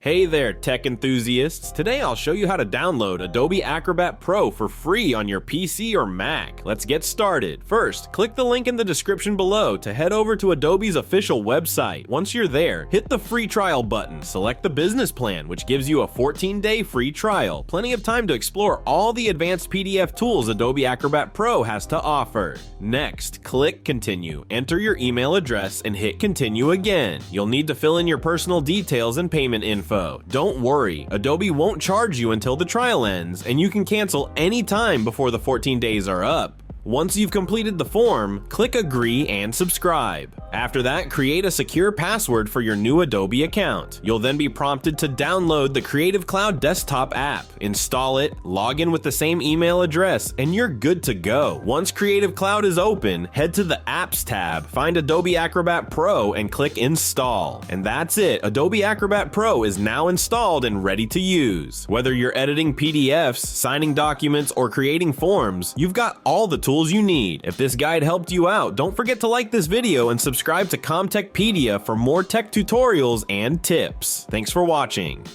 Hey there, tech enthusiasts! Today I'll show you how to download Adobe Acrobat Pro for free on your PC or Mac. Let's get started. First, click the link in the description below to head over to Adobe's official website. Once you're there, hit the free trial button, select the business plan, which gives you a 14-day free trial. Plenty of time to explore all the advanced PDF tools Adobe Acrobat Pro has to offer. Next, click Continue, enter your email address, and hit Continue again. You'll need to fill in your personal details and payment info. Don't worry, Adobe won't charge you until the trial ends, and you can cancel anytime before the 14 days are up. Once you've completed the form, click Agree and Subscribe. After that, create a secure password for your new Adobe account. You'll then be prompted to download the Creative Cloud desktop app, install it, log in with the same email address, and you're good to go. Once Creative Cloud is open, head to the Apps tab, find Adobe Acrobat Pro, and click Install. And that's it, Adobe Acrobat Pro is now installed and ready to use. Whether you're editing PDFs, signing documents, or creating forms, you've got all the tools you need. If this guide helped you out, don't forget to like this video and subscribe to ComTechpedia for more tech tutorials and tips. Thanks for watching.